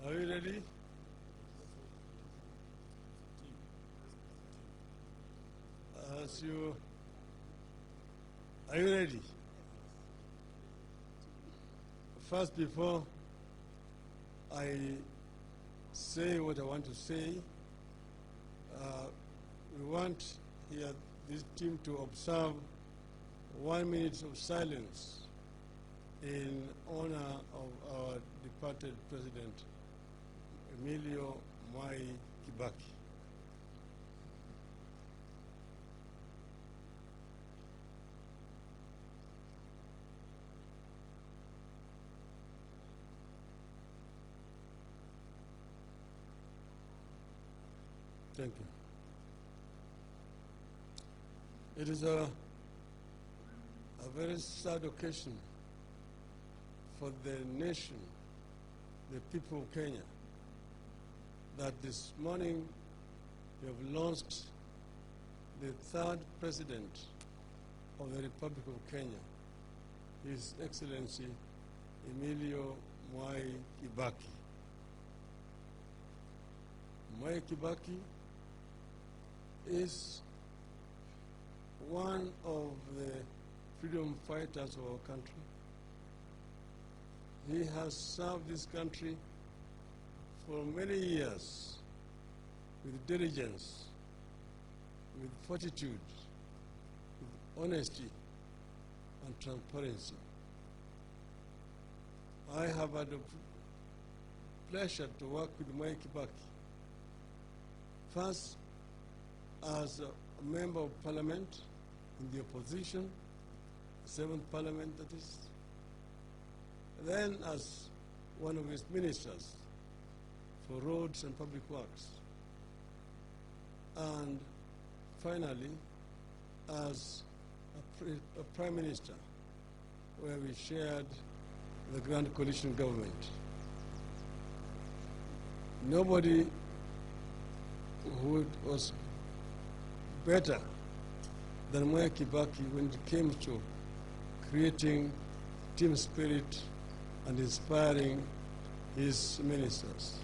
Are you ready? Are you ready? First, before I say what I want to say, we want here this team to observe 1 minute of silence in honor of our departed President, Emilio Mwai Kibaki. Thank you. It is a very sad occasion for the nation, the people of Kenya, that this morning we have launched the third president of the Republic of Kenya, His Excellency Emilio Mwai Kibaki. Mwai Kibaki is one of the freedom fighters of our country. He has served this country for many years with diligence, with fortitude, with honesty and transparency. I have had the pleasure to work with Mwai Kibaki, first as a member of parliament in the opposition, the 7th parliament that is, then as one of his ministers for roads and public works, and finally as a prime minister, where we shared the grand coalition government. Nobody who was better than Mwai Kibaki when it came to creating team spirit and inspiring his ministers.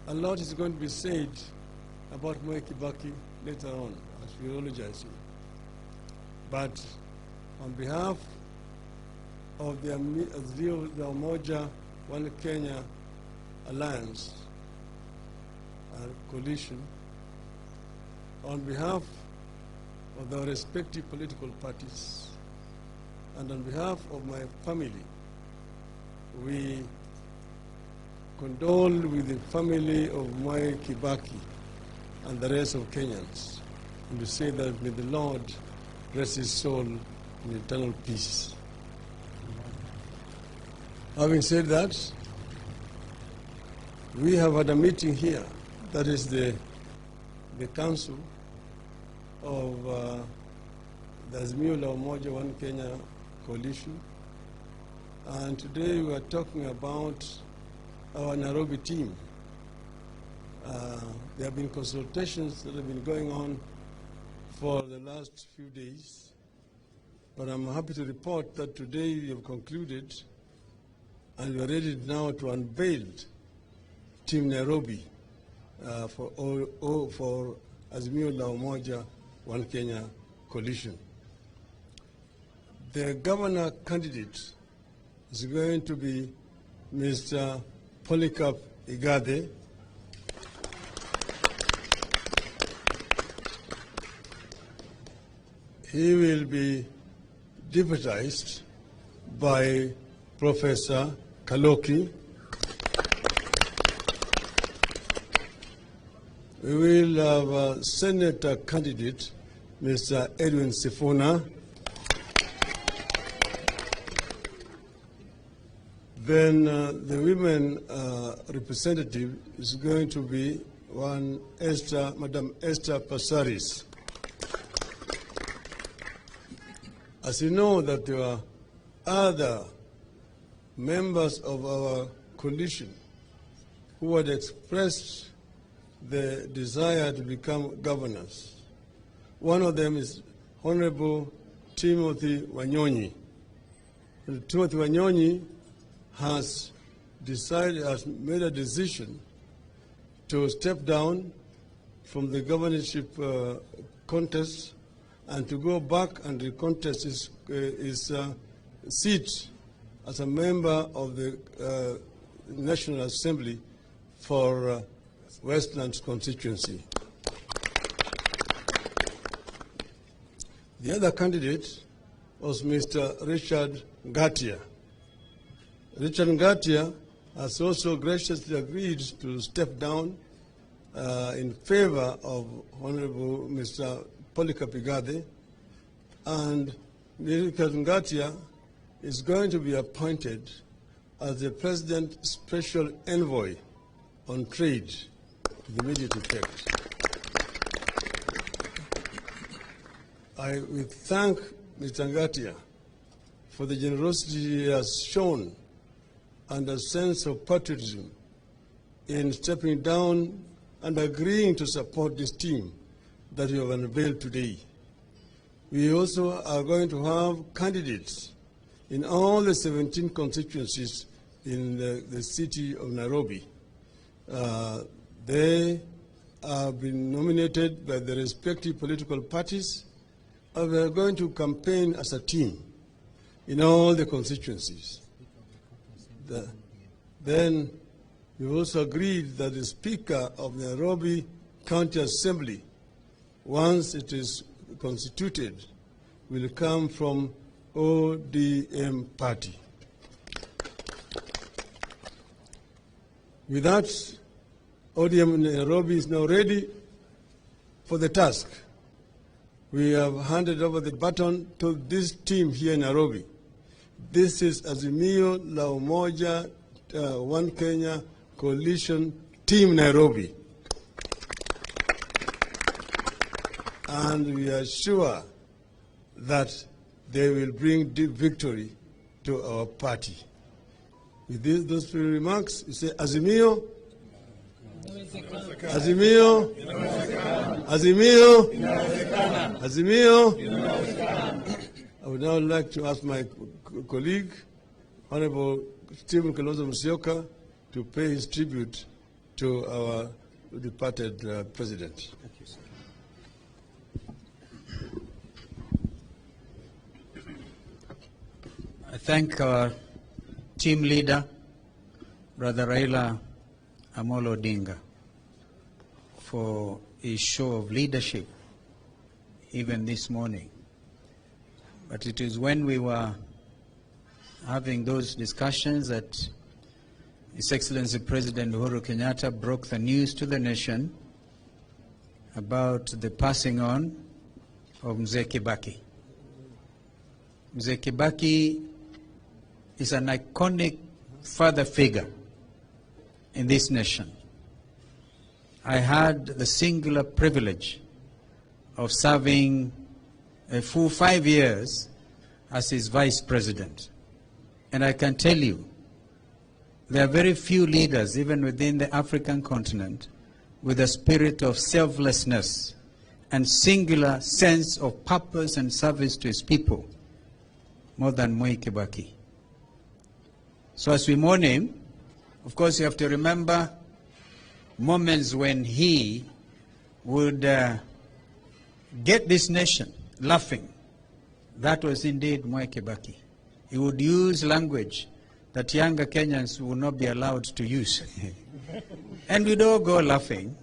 A lot is going to be said about Mwai Kibaki later on, as we eulogize him. But on behalf of the Azimio-One Kenya Alliance Coalition, on behalf of the respective political parties, and on behalf of my family, we condole with the family of Mwai Kibaki and the rest of Kenyans, and we say that may the Lord rest his soul in eternal peace. Having said that, we have had a meeting here, that is the council of the Azimio-One Kenya Coalition, and today we are talking about our Nairobi team. There have been consultations that have been going on for the last few days, but I'm happy to report that today we have concluded and we are ready now to unveil Team Nairobi for Azimio-One Kenya Coalition. The governor candidate is going to be Mr. Igathe. He will be deputized by Professor Kiloki. We will have a senator candidate, Mr. Sifuna. Then the women representative is going to be Madam EsTHER Passaries. As you know, that there are other members of our coalition who had expressed the desire to become governors. One of them is Honorable Timothy Wanyonyi. And Timothy Wanyonyi has has made a decision to step down from the governorship contest and to go back and recontest his seat as a member of the National Assembly for Westlands constituency. The other candidate was Mr. Richard Ngatia. Richard Ngatia has also graciously agreed to step down in favor of Honorable Mr. Igathe, and Richard Ngatia is going to be appointed as the President's Special Envoy on Trade with immediate effect. I will thank Mr. Ngatia for the generosity he has shown and a sense of patriotism in stepping down and agreeing to support this team that we have unveiled today. We also are going to have candidates in all the 17 constituencies in the city of Nairobi. They have been nominated by the respective political parties, and we are going to campaign as a team in all the constituencies. Then we also agreed that the Speaker of the Nairobi County Assembly, once it is constituted, will come from ODM party. With that, ODM in Nairobi is now ready for the task. We have handed over the baton to this team here in Nairobi. This is Azimio-One Kenya Coalition Team Nairobi. And we are sure that they will bring deep victory to our party. With those three remarks, you say Azimio, Azimio, Azimio, Azimio. I would now like to ask my colleague, Honorable Stephen Kalonzo Musyoka, to pay his tribute to our departed president. Thank you, sir. I thank our team leader, Brother Raila Amolo Odinga, for his show of leadership even this morning. But it is when we were having those discussions that His Excellency President Uhuru Kenyatta broke the news to the nation about the passing on of Mzee Kibaki. Mzee Kibaki is an iconic father figure in this nation. I had the singular privilege of serving a full 5 years as his vice president. And I can tell you, there are very few leaders, even within the African continent, with a spirit of selflessness and singular sense of purpose and service to his people, more than Mwai Kibaki. So as we mourn him, of course you have to remember moments when he would get this nation laughing. That was indeed Mwai Kibaki. He would use language that younger Kenyans would not be allowed to use. And we'd all go laughing.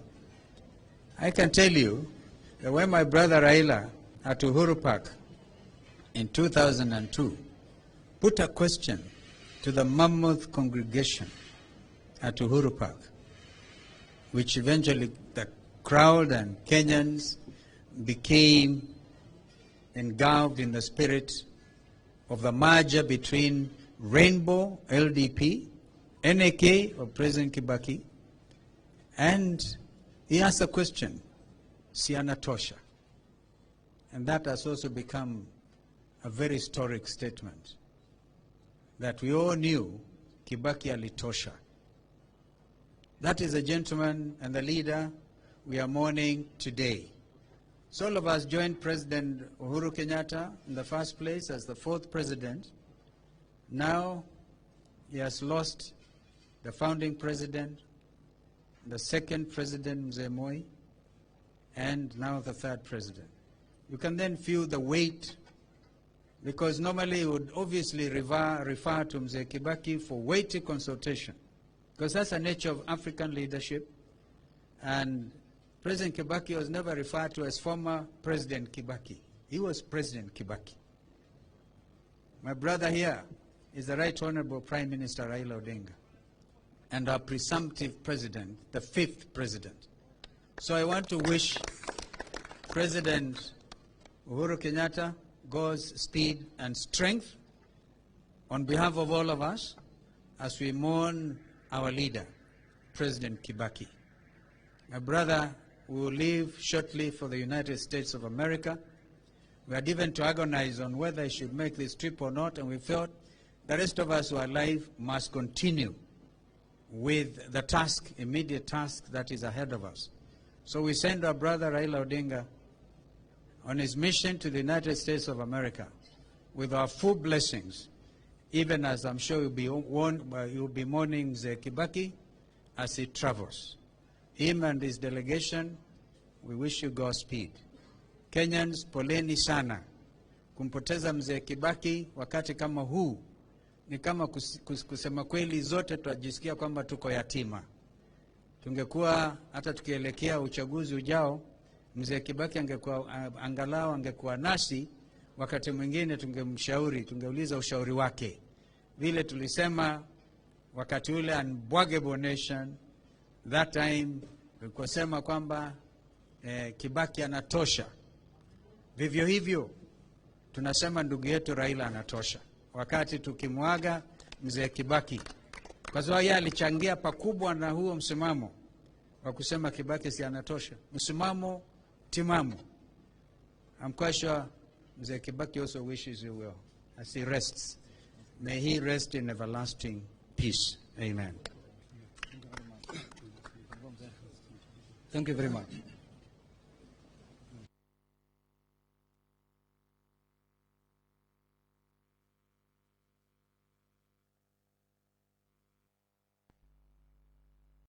I can tell you that when my brother Raila at Uhuru Park in 2002 put a question to the mammoth congregation at Uhuru Park, which eventually the crowd and Kenyans became engulfed in the spirit of the merger between Rainbow, LDP, NAK of President Kibaki, and he asked a question, Siana Tosha. And that has also become a very historic statement, that we all knew Kibaki alitosha. That is the gentleman and the leader we are mourning today. So all of us joined President Uhuru Kenyatta in the first place as the 4th president. Now he has lost the founding president, the second president, Mzee Moi, and now the third president. You can then feel the weight, because normally you would obviously refer to Mzee Kibaki for weighty consultation, because that's the nature of African leadership. And President Kibaki was never referred to as former President Kibaki. He was President Kibaki. My brother here is the Right Honorable Prime Minister Raila Odinga, and our presumptive president, the fifth president. So I want to wish President Uhuru Kenyatta God's speed and strength on behalf of all of us as we mourn our leader, President Kibaki. My brother will leave shortly for the United States of America. We had even to agonize on whether he should make this trip or not, and we felt the rest of us who are alive must continue with the task, immediate task that is ahead of us. So we send our brother Raila Odinga on his mission to the United States of America with our full blessings, even as I'm sure you'll be mourning Mzee Kibaki as he travels. Him and his delegation, we wish you Godspeed. Kenyans, poleni sana. Kumpoteza Mzee Kibaki wakati kama huu ni kama kusema kweli zote tunajisikia kwamba tuko yatima. Tungekuwa hata tukielekea uchaguzi ujao, Mzee Kibaki angalau angekuwa nasi, wakati mwingine tungemshauri, tungeuliza ushauri wake. Vile tulisema wakati ule unbwaggable nation, that time tulikosema kwamba Kibaki anatosha. Vivyo hivyo tunasema ndugu yetu Raila anatosha wakati tukimwaga Mzee Kibaki, kwa sababu yeye alichangia pakubwa na huo msimamo wa kusema Kibaki si anatosha, msimamo timamu. I'm quite sure Mzee Kibaki also wishes you well as he rests. May he rest in everlasting peace. Amen. Thank you very much.